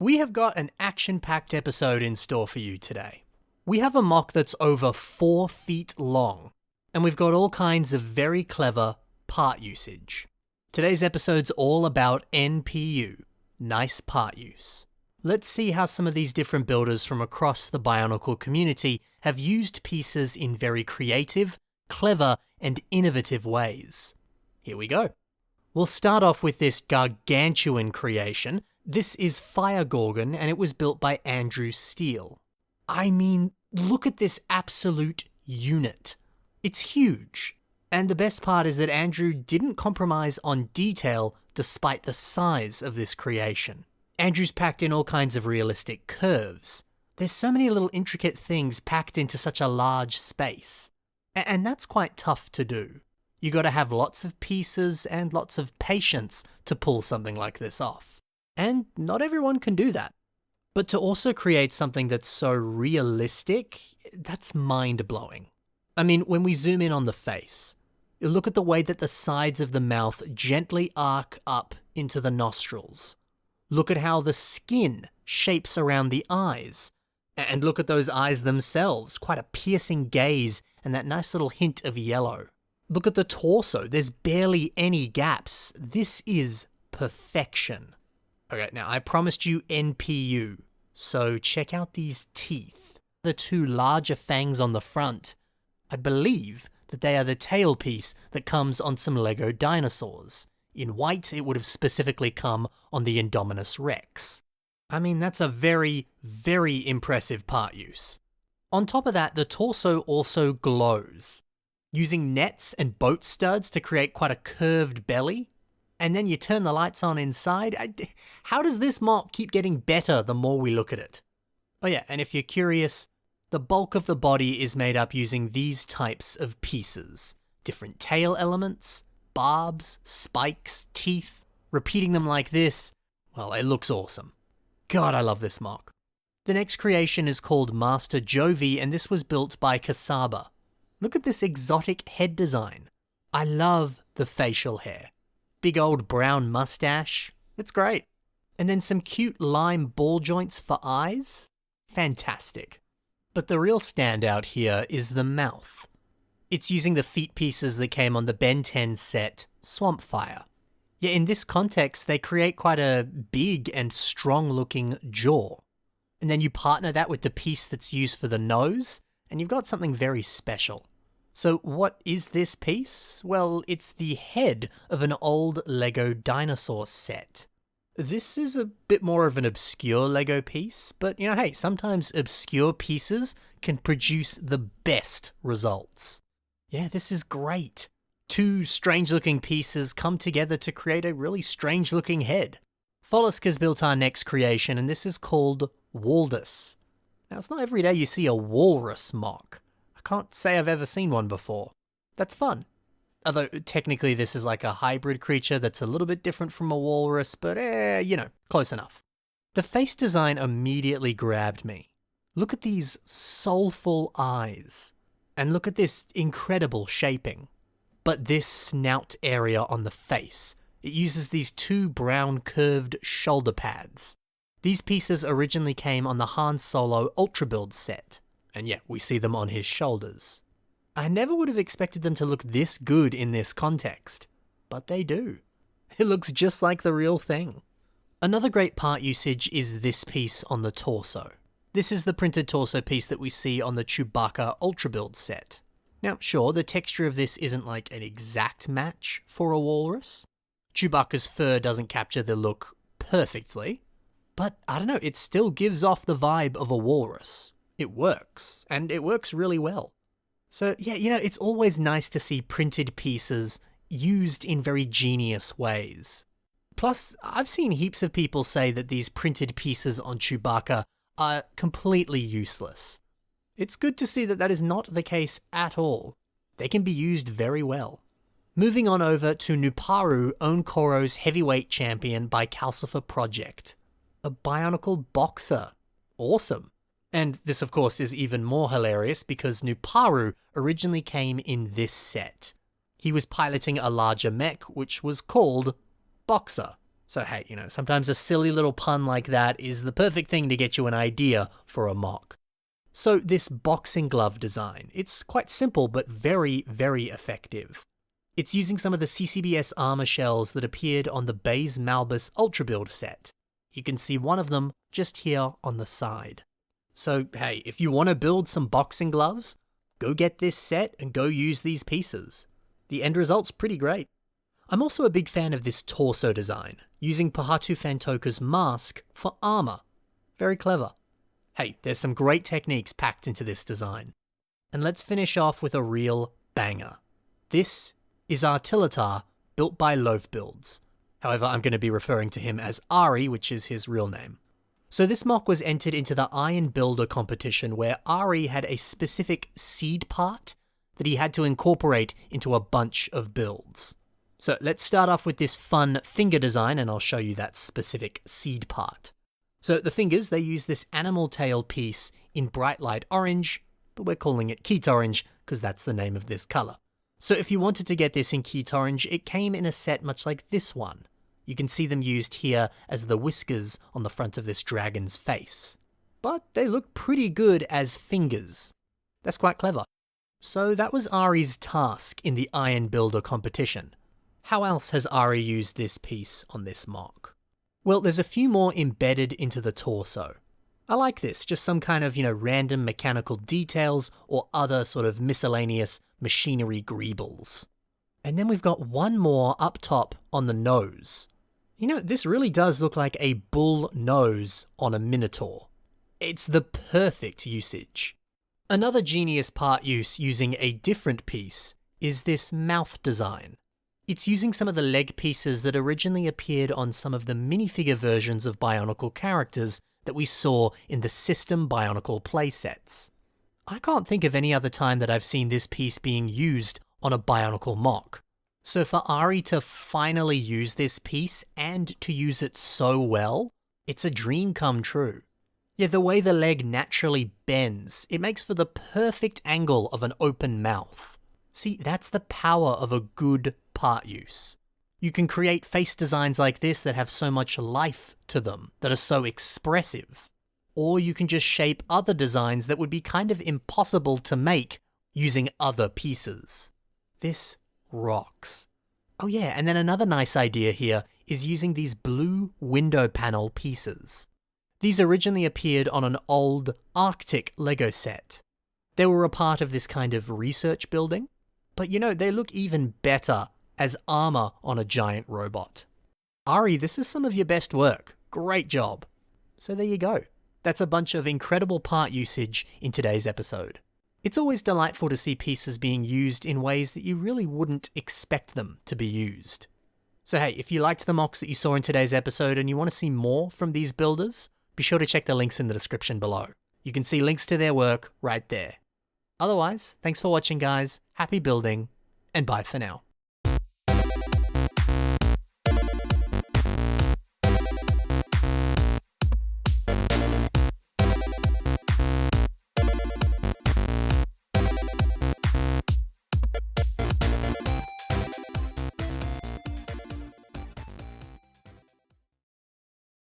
We have got an action-packed episode in store for you today. We have a mock that's over 4 feet long, and we've got all kinds of very clever part usage. Today's episode's all about NPU, nice part use. Let's see how some of these different builders from across the Bionicle community have used pieces in very creative, clever, and innovative ways. Here we go. We'll start off with this gargantuan creation. This is Fire Gorgon, and it was built by Andrew Steele. I mean, look at this absolute unit. It's huge. And the best part is that Andrew didn't compromise on detail despite the size of this creation. Andrew's packed in all kinds of realistic curves. There's so many little intricate things packed into such a large space. And that's quite tough to do. You gotta have lots of pieces and lots of patience to pull something like this off. And not everyone can do that. But to also create something that's so realistic, that's mind-blowing. I mean, when we zoom in on the face, you look at the way that the sides of the mouth gently arc up into the nostrils. Look at how the skin shapes around the eyes. And look at those eyes themselves, quite a piercing gaze and that nice little hint of yellow. Look at the torso, there's barely any gaps. This is perfection. Okay, now I promised you NPU, so check out these teeth. The 2 larger fangs on the front. I believe that they are the tailpiece that comes on some Lego dinosaurs. In white, it would have specifically come on the Indominus Rex. I mean, that's a very, very impressive part use. On top of that, the torso also glows. Using nets and boat studs to create quite a curved belly, and then you turn the lights on inside. How does this mock keep getting better the more we look at it? Oh yeah, and if you're curious, the bulk of the body is made up using these types of pieces. Different tail elements, barbs, spikes, teeth. Repeating them like this, well, it looks awesome. God, I love this mock. The next creation is called Master Jovi, and this was built by Kasaba. Look at this exotic head design. I love the facial hair. Big old brown mustache. It's great. And then some cute lime ball joints for eyes. Fantastic. But the real standout here is the mouth. It's using the feet pieces that came on the Ben 10 set, Swampfire. Yet in this context, they create quite a big and strong-looking jaw. And then you partner that with the piece that's used for the nose, and you've got something very special. So what is this piece? Well, it's the head of an old Lego dinosaur set. This is a bit more of an obscure Lego piece, but you know, hey, sometimes obscure pieces can produce the best results. Yeah, this is great. 2 strange-looking pieces come together to create a really strange-looking head. Follisk has built our next creation, and this is called Waldus. Now, it's not every day you see a walrus mock. I can't say I've ever seen one before. That's fun. Although, technically this is like a hybrid creature that's a little bit different from a walrus, but you know, close enough. The face design immediately grabbed me. Look at these soulful eyes. And look at this incredible shaping. But this snout area on the face, it uses these 2 brown curved shoulder pads. These pieces originally came on the Han Solo Ultra Build set. And yeah, we see them on his shoulders. I never would have expected them to look this good in this context, but they do. It looks just like the real thing. Another great part usage is this piece on the torso. This is the printed torso piece that we see on the Chewbacca Ultra Build set. Now, sure, the texture of this isn't like an exact match for a walrus. Chewbacca's fur doesn't capture the look perfectly, but I don't know, it still gives off the vibe of a walrus. It works, and it works really well. So yeah, you know, it's always nice to see printed pieces used in very genius ways. Plus, I've seen heaps of people say that these printed pieces on Chewbacca are completely useless. It's good to see that that is not the case at all. They can be used very well. Moving on over to Nuparu, Onkoro's heavyweight champion by Calcifer Project. A Bionicle boxer. Awesome. And this, of course, is even more hilarious because Nuparu originally came in this set. He was piloting a larger mech, which was called Boxer. So hey, sometimes a silly little pun like that is the perfect thing to get you an idea for a mock. So this boxing glove design, it's quite simple but very, very effective. It's using some of the CCBS armor shells that appeared on the Baze Malbus Ultra Build set. You can see one of them just here on the side. So hey, if you want to build some boxing gloves, go get this set and go use these pieces. The end result's pretty great. I'm also a big fan of this torso design, using Pahatu Fantoka's mask for armor. Very clever. Hey, there's some great techniques packed into this design. And let's finish off with a real banger. This is Artilletaur, built by Loaf Builds. However, I'm going to be referring to him as Ari, which is his real name. So this mock was entered into the Iron Builder competition where Ari had a specific seed part that he had to incorporate into a bunch of builds. So let's start off with this fun finger design and I'll show you that specific seed part. So the fingers, they use this animal tail piece in bright light orange, but we're calling it Keat Orange because that's the name of this color. So if you wanted to get this in Keat Orange, it came in a set much like this one. You can see them used here as the whiskers on the front of this dragon's face. But they look pretty good as fingers. That's quite clever. So that was Ari's task in the Iron Builder competition. How else has Ari used this piece on this mock? Well, there's a few more embedded into the torso. I like this, just some kind of, random mechanical details or other sort of miscellaneous machinery greebles. And then we've got one more up top on the nose. This really does look like a bull nose on a minotaur. It's the perfect usage. Another genius part use using a different piece is this mouth design. It's using some of the leg pieces that originally appeared on some of the minifigure versions of Bionicle characters that we saw in the System Bionicle playsets. I can't think of any other time that I've seen this piece being used on a Bionicle mock. So for Ari to finally use this piece and to use it so well, it's a dream come true. Yeah, the way the leg naturally bends, it makes for the perfect angle of an open mouth. See, that's the power of a good part use. You can create face designs like this that have so much life to them, that are so expressive. Or you can just shape other designs that would be kind of impossible to make using other pieces. This rocks. Oh yeah, and then another nice idea here is using these blue window panel pieces. These originally appeared on an old Arctic Lego set. They were a part of this kind of research building, but they look even better as armor on a giant robot. Ari, this is some of your best work. Great job. So there you go. That's a bunch of incredible part usage in today's episode. It's always delightful to see pieces being used in ways that you really wouldn't expect them to be used. So hey, if you liked the mocks that you saw in today's episode and you want to see more from these builders, be sure to check the links in the description below. You can see links to their work right there. Otherwise, thanks for watching guys, happy building, and bye for now.